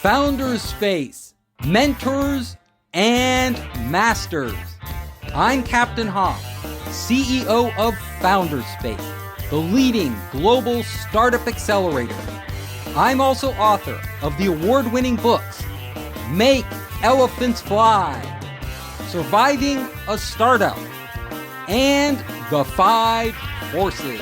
Founders Space, Mentors and Masters. I'm Captain Hoff, CEO of Founders Space, the leading global startup accelerator. I'm also author of the award-winning books, Make Elephants Fly, Surviving a Startup, and The 5 Forces.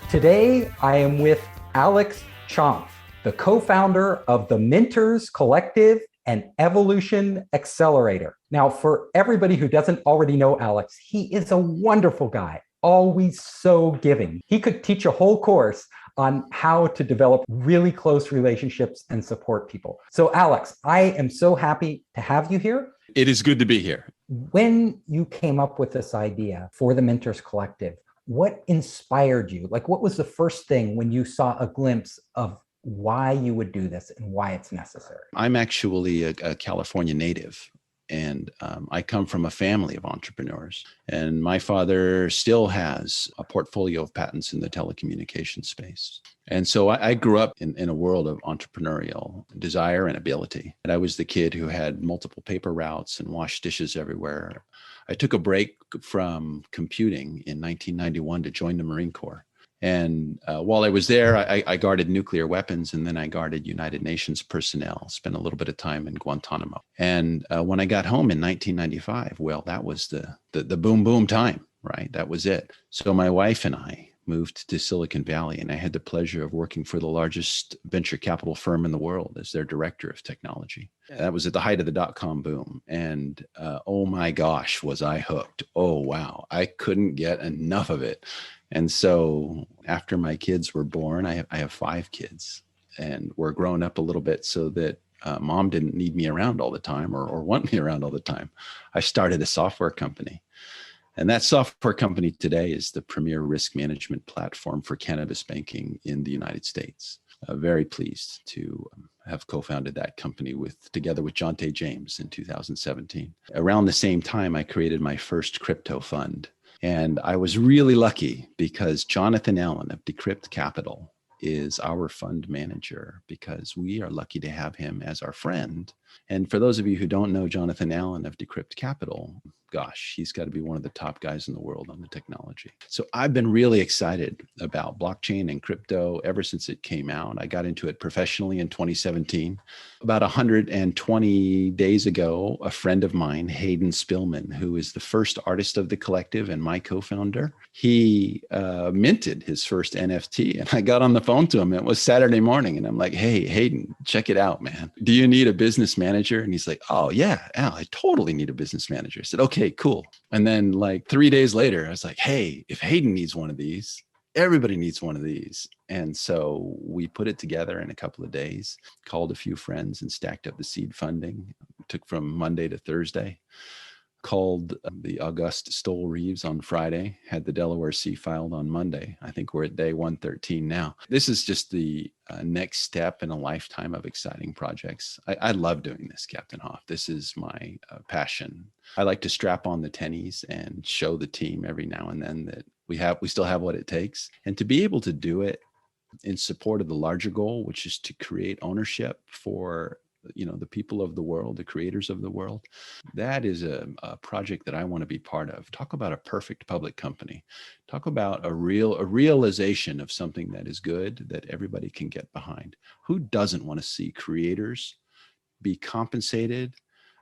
Today, I am with Alex Chompff, the co-founder of the Mentors Collective and Evolution Accelerator. Now, for everybody who doesn't already know Alex, he is a wonderful guy, always so giving. He could teach a whole course on how to develop really close relationships and support people. So Alex, I am so happy to have you here. It is good to be here. When you came up with this idea for the Mentors Collective, what inspired you? Like, what was the first thing when you saw a glimpse of why you would do this and why it's necessary? I'm actually a California native, and I come from a family of entrepreneurs. And my father still has a portfolio of patents in the telecommunications space. And so I grew up in a world of entrepreneurial desire and ability. And I was the kid who had multiple paper routes and washed dishes everywhere. I took a break from computing in 1991 to join the Marine Corps. And while I was there, I guarded nuclear weapons, and then I guarded United Nations personnel, spent a little bit of time in Guantanamo. And when I got home in 1995, well, that was the boom, boom time, right? That was it. So my wife and I moved to Silicon Valley, and I had the pleasure of working for the largest venture capital firm in the world as their director of technology. That was at the height of the dot-com boom. And oh my gosh, was I hooked. Oh, wow. I couldn't get enough of it. And so after my kids were born, I have 5 kids, and we're growing up a little bit so that mom didn't need me around all the time or want me around all the time. I started a software company. And that software company today is the premier risk management platform for cannabis banking in the United States. Very pleased to have co-founded that company together with Jonte James in 2017. Around the same time, I created my first crypto fund. And I was really lucky because Jonathan Allen of Decrypt Capital is our fund manager, because we are lucky to have him as our friend. And for those of you who don't know Jonathan Allen of Decrypt Capital, gosh, he's got to be one of the top guys in the world on the technology. So I've been really excited about blockchain and crypto ever since it came out. I got into it professionally in 2017. About 120 days ago, a friend of mine, Hayden Spillman, who is the first artist of the collective and my co-founder, he minted his first NFT. And I got on the phone to him. It was Saturday morning. And I'm like, hey, Hayden, check it out, man. Do you need a business manager? And he's like, oh, yeah, Al, I totally need a business manager. I said, okay, cool. And then like 3 days later, I was like, hey, if Hayden needs one of these, everybody needs one of these. And so we put it together in a couple of days, called a few friends and stacked up the seed funding. It took from Monday to Thursday. Called the August Stoll Reeves on Friday, had the Delaware C filed on Monday. I think we're at day 113 now. This is just the next step in a lifetime of exciting projects. I love doing this, Captain Hoff. This is my passion. I like to strap on the tennies and show the team every now and then that we still have what it takes. And to be able to do it in support of the larger goal, which is to create ownership for the people of the world, the creators of the world. That is a project that I want to be part of. Talk about a perfect public company. Talk about a realization of something that is good, that everybody can get behind. Who doesn't want to see creators be compensated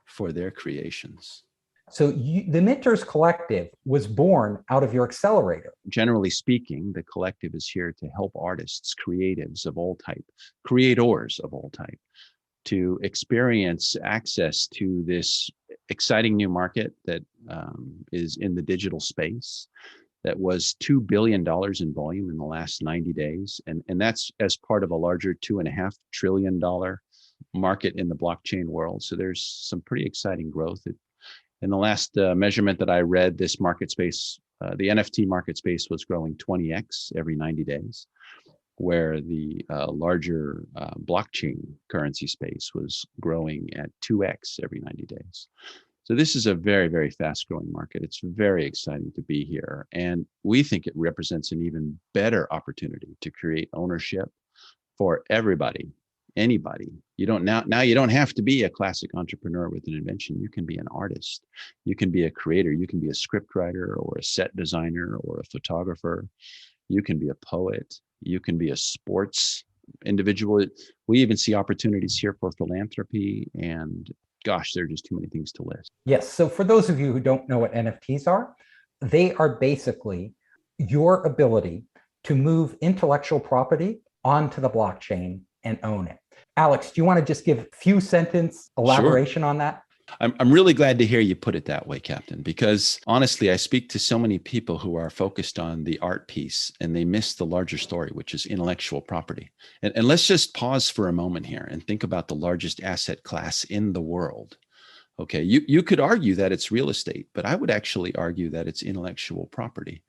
for their creations? So the Mentors Collective was born out of your accelerator. Generally speaking, the collective is here to help artists, creatives of all type, creators of all type, to experience access to this exciting new market that is in the digital space, that was $2 billion in volume in the last 90 days. And that's as part of a larger $2.5 trillion market in the blockchain world. So there's some pretty exciting growth. In the last measurement that I read, this market space, the NFT market space was growing 20x every 90 days. Where the larger blockchain currency space was growing at 2x every 90 days. So this is a very, very fast growing market. It's very exciting to be here. And we think it represents an even better opportunity to create ownership for everybody Anybody. You don't now you don't have to be a classic entrepreneur with an invention. You can be an artist. You can be a creator. You can be a script writer or a set designer or a photographer. You can be a poet. You can be a sports individual. We even see opportunities here for philanthropy, and gosh, there are just too many things to list. Yes. So for those of you who don't know what NFTs are, they are basically your ability to move intellectual property onto the blockchain and own it. Alex, do you want to just give a few sentence elaboration on that? I'm really glad to hear you put it that way, Captain, because honestly, I speak to so many people who are focused on the art piece and they miss the larger story, which is intellectual property. And let's just pause for a moment here and think about the largest asset class in the world. Okay, you could argue that it's real estate, but I would actually argue that it's intellectual property.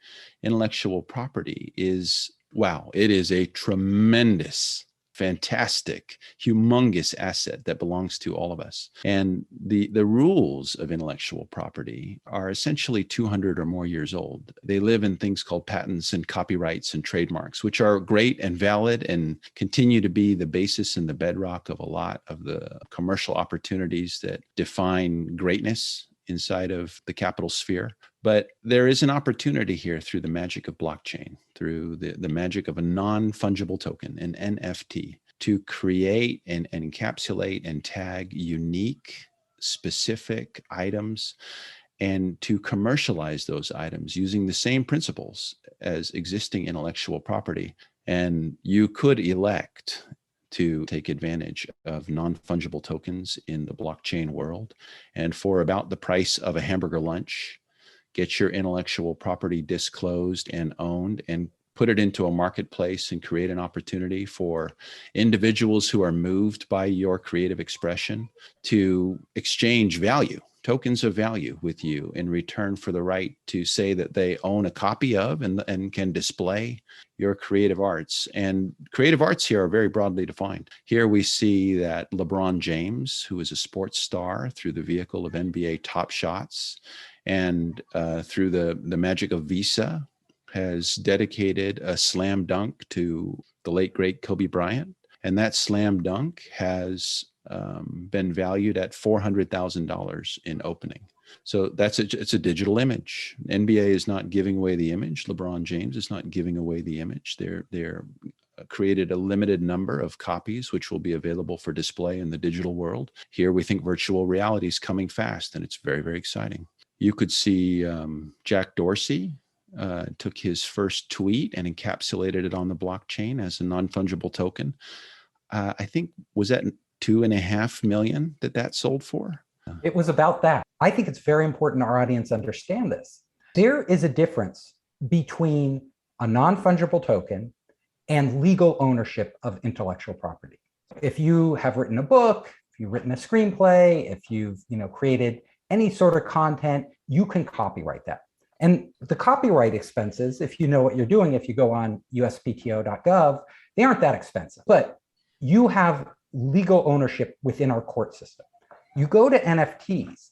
Intellectual property is, wow, it is a tremendous, fantastic, humongous asset that belongs to all of us. And the rules of intellectual property are essentially 200 or more years old. They live in things called patents and copyrights and trademarks, which are great and valid and continue to be the basis and the bedrock of a lot of the commercial opportunities that define greatness inside of the capital sphere. But there is an opportunity here through the magic of blockchain, through the magic of a non-fungible token, an NFT, to create and encapsulate and tag unique, specific items and to commercialize those items using the same principles as existing intellectual property. And you could elect to take advantage of non-fungible tokens in the blockchain world. And for about the price of a hamburger lunch, get your intellectual property disclosed and owned and put it into a marketplace and create an opportunity for individuals who are moved by your creative expression to exchange value, tokens of value with you in return for the right to say that they own a copy of and can display your creative arts. And creative arts here are very broadly defined. Here we see that LeBron James, who is a sports star through the vehicle of NBA Top Shots, and through the magic of Visa, has dedicated a slam dunk to the late, great Kobe Bryant. And that slam dunk has been valued at $400,000 in opening. So it's a digital image. NBA is not giving away the image. LeBron James is not giving away the image. They're created a limited number of copies, which will be available for display in the digital world. Here we think virtual reality is coming fast, and it's very, very exciting. You could see Jack Dorsey took his first tweet and encapsulated it on the blockchain as a non-fungible token. I think, was that 2.5 million that sold for? It was about that. I think it's very important our audience understand this. There is a difference between a non-fungible token and legal ownership of intellectual property. If you have written a book, if you've written a screenplay, if you've created any sort of content, you can copyright that. And the copyright expenses, if you know what you're doing, if you go on uspto.gov, they aren't that expensive. But you have legal ownership within our court system. You go to NFTs,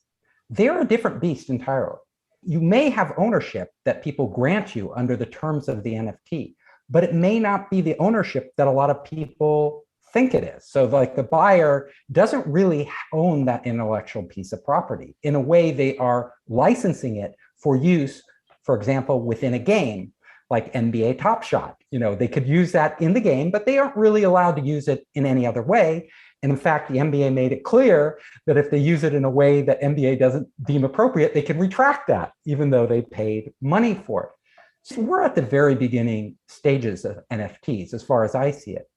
they're a different beast entirely. You may have ownership that people grant you under the terms of the NFT, but it may not be the ownership that a lot of people think it is. So like the buyer doesn't really own that intellectual piece of property. In a way, they are licensing it for use, for example, within a game, like NBA Top Shot. They could use that in the game, but they aren't really allowed to use it in any other way. And in fact, the NBA made it clear that if they use it in a way that NBA doesn't deem appropriate, they can retract that, even though they paid money for it. So we're at the very beginning stages of NFTs, as far as I see it.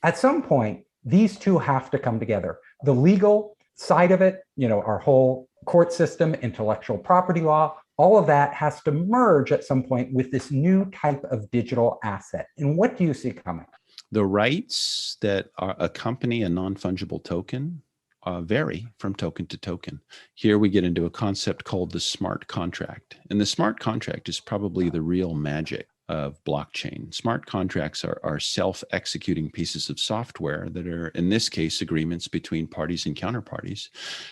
At some point, these two have to come together. The legal side of it, our whole court system, intellectual property law, all of that has to merge at some point with this new type of digital asset. And what do you see coming? The rights that accompany a non-fungible token vary from token to token. Here we get into a concept called the smart contract. And the smart contract is probably the real magic of blockchain. Smart contracts are self-executing pieces of software that are, in this case, agreements between parties and counterparties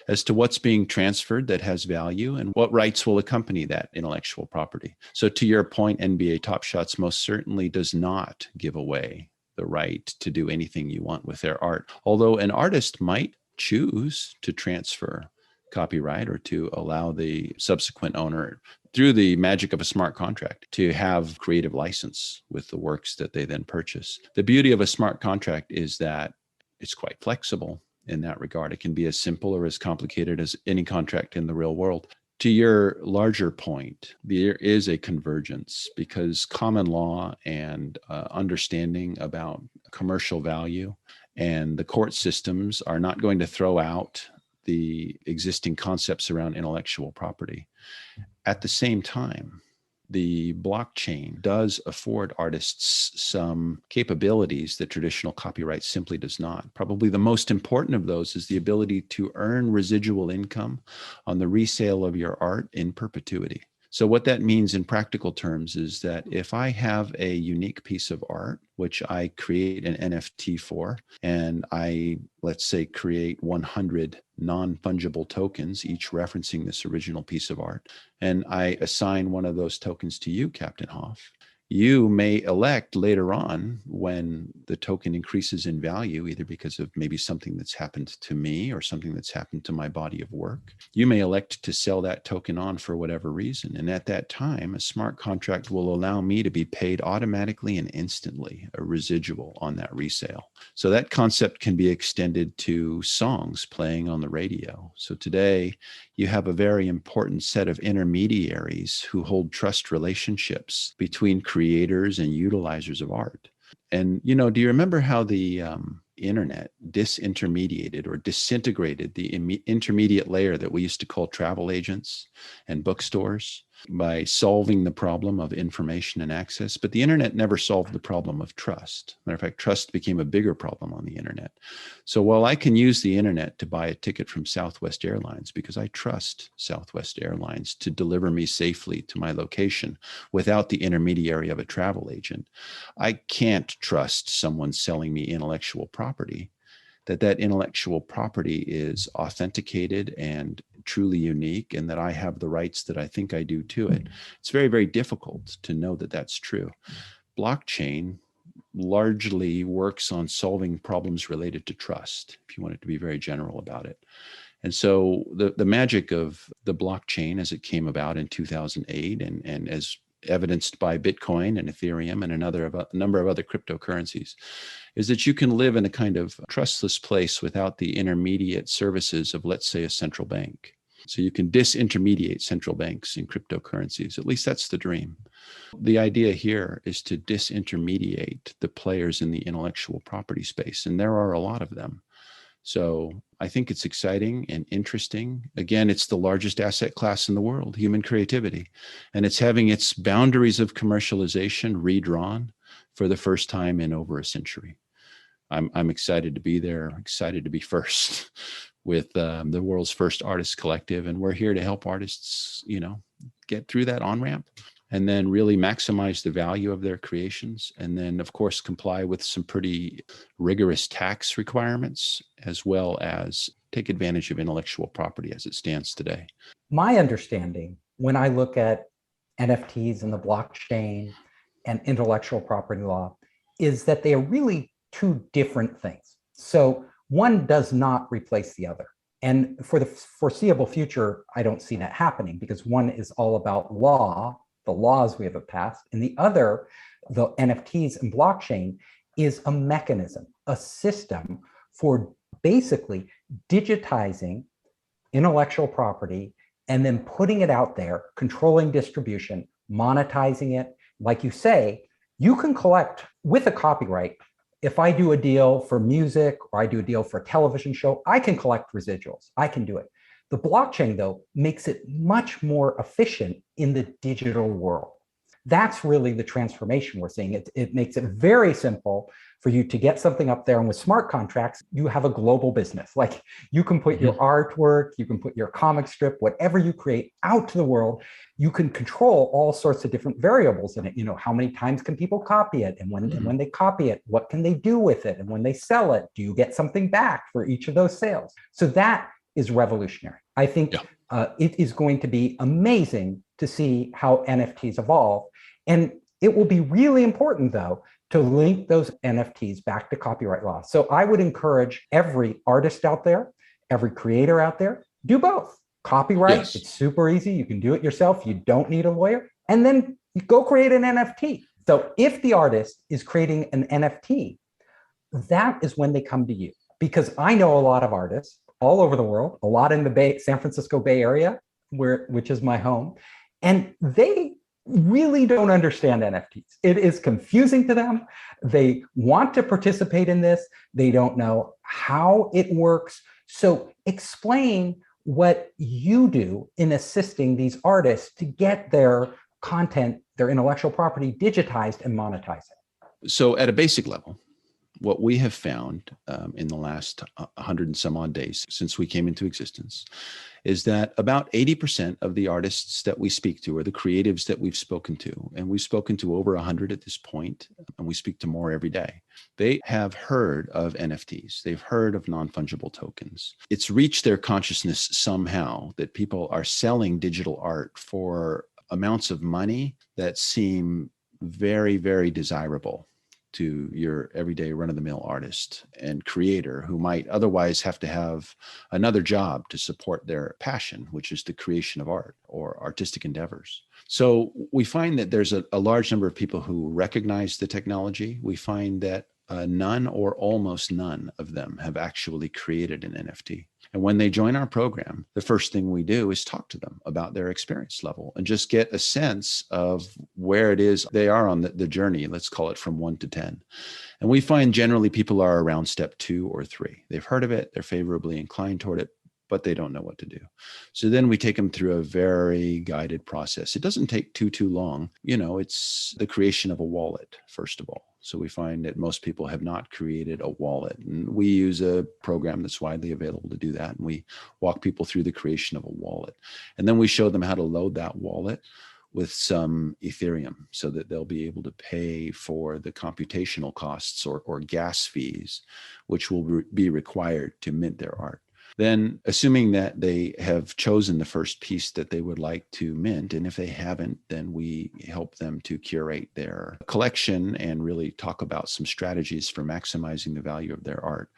as to what's being transferred that has value and what rights will accompany that intellectual property. So to your point, NBA Top Shots most certainly does not give away the right to do anything you want with their art. Although an artist might choose to transfer copyright or to allow the subsequent owner, through the magic of a smart contract, to have creative license with the works that they then purchase. The beauty of a smart contract is that it's quite flexible in that regard. It can be as simple or as complicated as any contract in the real world. To your larger point, there is a convergence because common law and understanding about commercial value and the court systems are not going to throw out the existing concepts around intellectual property. At the same time, the blockchain does afford artists some capabilities that traditional copyright simply does not. Probably the most important of those is the ability to earn residual income on the resale of your art in perpetuity. So what that means in practical terms is that if I have a unique piece of art, which I create an NFT for, and I, let's say, create 100 non-fungible tokens, each referencing this original piece of art, and I assign one of those tokens to you, Captain Hoff, you may elect later on, when the token increases in value, either because of maybe something that's happened to me or something that's happened to my body of work, you may elect to sell that token on for whatever reason. And at that time, a smart contract will allow me to be paid automatically and instantly a residual on that resale. So that concept can be extended to songs playing on the radio. So today, you have a very important set of intermediaries who hold trust relationships between creators and utilizers of art. And, do you remember how the internet disintermediated or disintegrated the intermediate layer that we used to call travel agents and bookstores by solving the problem of information and access? But the internet never solved the problem of trust. Matter of fact, trust became a bigger problem on the internet. So while I can use the internet to buy a ticket from Southwest Airlines because I trust Southwest Airlines to deliver me safely to my location without the intermediary of a travel agent, I can't trust someone selling me intellectual property, that intellectual property is authenticated and truly unique, and that I have the rights that I think I do to it. It's very, very difficult to know that that's true. Blockchain largely works on solving problems related to trust, if you want it to be very general about it. And so the magic of the blockchain as it came about in 2008 and as evidenced by Bitcoin and Ethereum and a number of other cryptocurrencies, is that you can live in a kind of trustless place without the intermediate services of, let's say, a central bank. So you can disintermediate central banks in cryptocurrencies. At least that's the dream. The idea here is to disintermediate the players in the intellectual property space, and there are a lot of them. So I think it's exciting and interesting. Again, it's the largest asset class in the world, human creativity, and it's having its boundaries of commercialization redrawn for the first time in over a century. I'm excited to be there, excited to be first with the world's first artist collective, and we're here to help artists, get through that on-ramp and then really maximize the value of their creations. And then, of course, comply with some pretty rigorous tax requirements, as well as take advantage of intellectual property as it stands today. My understanding, when I look at NFTs and the blockchain and intellectual property law, is that they are really two different things. So one does not replace the other. And for the foreseeable future, I don't see that happening, because one is all about law, the laws we have passed, and the other, the NFTs and blockchain, is a mechanism, a system for basically digitizing intellectual property and then putting it out there, controlling distribution, monetizing it. Like you say, you can collect with a copyright. If I do a deal for music or I do a deal for a television show, I can collect residuals. I can do it. The blockchain, though, makes it much more efficient in the digital world. That's really the transformation we're seeing. It makes it very simple for you to get something up there. And with smart contracts, you have a global business. Like, you can put your artwork, you can put your comic strip, whatever you create out to the world. You can control all sorts of different variables in it. How many times can people copy it? And when they copy it, what can they do with it? And when they sell it, do you get something back for each of those sales? So that is revolutionary. I think it is going to be amazing to see how NFTs evolve. And it will be really important, though, to link those NFTs back to copyright law. So I would encourage every artist out there, every creator out there, do both. Copyright, Yes. It's super easy. You can do it yourself. You don't need a lawyer. And then you go create an NFT. So if the artist is creating an NFT, that is when they come to you. Because I know a lot of artists all over the world, a lot in the San Francisco Bay Area, which is my home, and they really don't understand NFTs. It is confusing to them. They want to participate in this. They don't know how it works. So explain what you do in assisting these artists to get their content, their intellectual property digitized and monetized. So at a basic level, what we have found in the last 100 and some odd days since we came into existence is that about 80% of the artists that we speak to, or the creatives that we've spoken to, and we've spoken to over 100 at this point, and we speak to more every day, they have heard of NFTs. They've heard of non-fungible tokens. It's reached their consciousness somehow that people are selling digital art for amounts of money that seem very, very desirable to your everyday run-of-the-mill artist and creator who might otherwise have to have another job to support their passion, which is the creation of art or artistic endeavors. So we find that there's a large number of people who recognize the technology. We find that none or almost none of them have actually created an NFT. And when they join our program, the first thing we do is talk to them about their experience level and just get a sense of where it is they are on the journey, let's call it from 1 to 10. And we find generally people are around step 2 or 3. They've heard of it, they're favorably inclined toward it, but they don't know what to do. So then we take them through a very guided process. It doesn't take too long. It's the creation of a wallet, first of all. So we find that most people have not created a wallet. And we use a program that's widely available to do that. And we walk people through the creation of a wallet. And then we show them how to load that wallet with some Ethereum so that they'll be able to pay for the computational costs or gas fees, which will be required to mint their art. Then, assuming that they have chosen the first piece that they would like to mint, and if they haven't, then we help them to curate their collection and really talk about some strategies for maximizing the value of their art.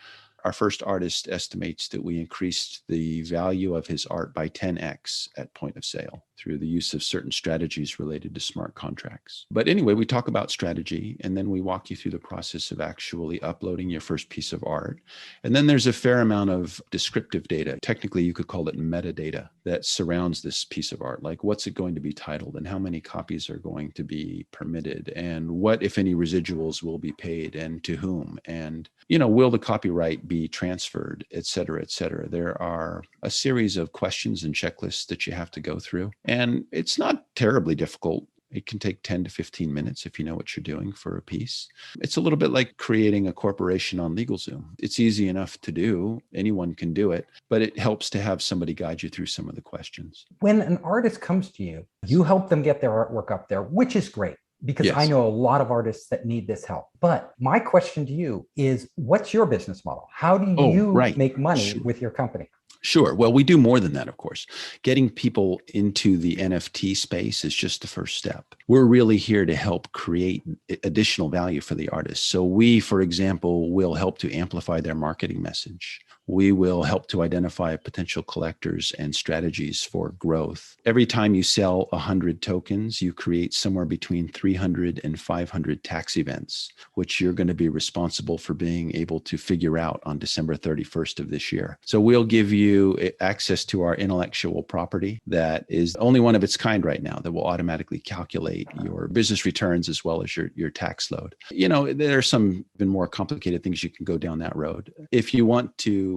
Our first artist estimates that we increased the value of his art by 10x at point of sale through the use of certain strategies related to smart contracts. But anyway, we talk about strategy, and then we walk you through the process of actually uploading your first piece of art. And then there's a fair amount of descriptive data. Technically, you could call it metadata that surrounds this piece of art. Like, what's it going to be titled, and how many copies are going to be permitted, and what, if any, residuals will be paid, and to whom, and will the copyright be transferred, et cetera, et cetera. There are a series of questions and checklists that you have to go through. And it's not terribly difficult. It can take 10 to 15 minutes if you know what you're doing for a piece. It's a little bit like creating a corporation on LegalZoom. It's easy enough to do. Anyone can do it, but it helps to have somebody guide you through some of the questions. When an artist comes to you, you help them get their artwork up there, which is great. Because Yes. I know a lot of artists that need this help. But my question to you is, what's your business model? How do you make money with your company? Sure. Well, we do more than that, of course. Getting people into the NFT space is just the first step. We're really here to help create additional value for the artists. So we, for example, will help to amplify their marketing message. We will help to identify potential collectors and strategies for growth. Every time you sell 100 tokens, you create somewhere between 300 and 500 tax events, which you're going to be responsible for being able to figure out on December 31st of this year. So we'll give you access to our intellectual property that is only one of its kind right now that will automatically calculate your business returns as well as your tax load. There are some even more complicated things you can go down that road. If you want to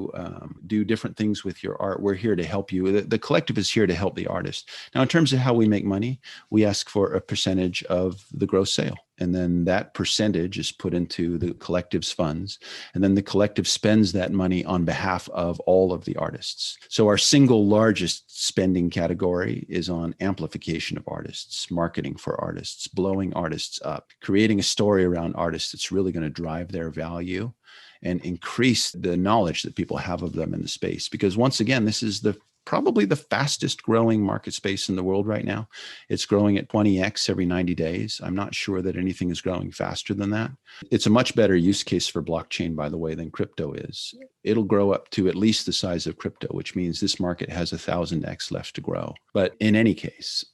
do different things with your art, we're here to help you. The collective is here to help the artist. Now, in terms of how we make money, we ask for a percentage of the gross sale. And then that percentage is put into the collective's funds. And then the collective spends that money on behalf of all of the artists. So our single largest spending category is on amplification of artists, marketing for artists, blowing artists up, creating a story around artists that's really going to drive their value and increase the knowledge that people have of them in the space. Because once again, this is the probably the fastest growing market space in the world right now. It's growing at 20x every 90 days. I'm not sure that anything is growing faster than that. It's a much better use case for blockchain, by the way, than crypto is. It'll grow up to at least the size of crypto, which means this market has 1,000x left to grow. But in any case,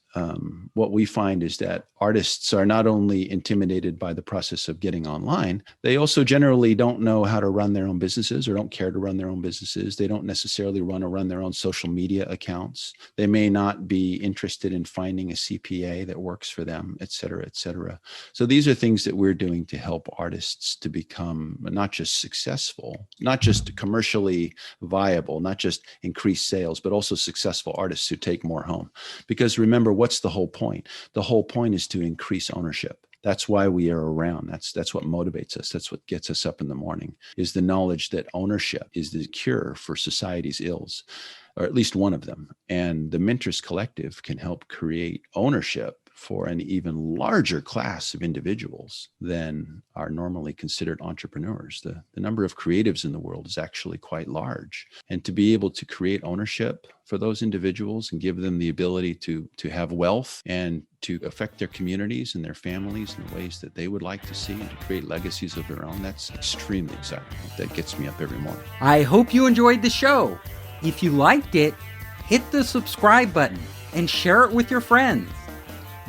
what we find is that artists are not only intimidated by the process of getting online, they also generally don't know how to run their own businesses or don't care to run their own businesses. They don't necessarily run their own social media accounts. They may not be interested in finding a CPA that works for them, et cetera, et cetera. So these are things that we're doing to help artists to become not just successful, not just commercially viable, not just increase sales, but also successful artists who take more home. Because remember, what's the whole point? The whole point is to increase ownership. That's why we are around. That's what motivates us. That's what gets us up in the morning, is the knowledge that ownership is the cure for society's ills, or at least one of them. And the Minters Collective can help create ownership for an even larger class of individuals than are normally considered entrepreneurs. The number of creatives in the world is actually quite large. And to be able to create ownership for those individuals and give them the ability to have wealth and to affect their communities and their families in the ways that they would like to see and to create legacies of their own, that's extremely exciting. That gets me up every morning. I hope you enjoyed the show. If you liked it, hit the subscribe button and share it with your friends.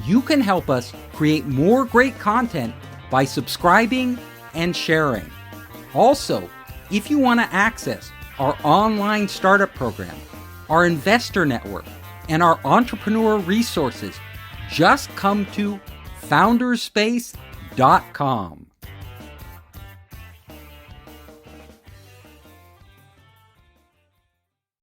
You can help us create more great content by subscribing and sharing. Also, if you want to access our online startup program, our investor network, and our entrepreneur resources, just come to founderspace.com.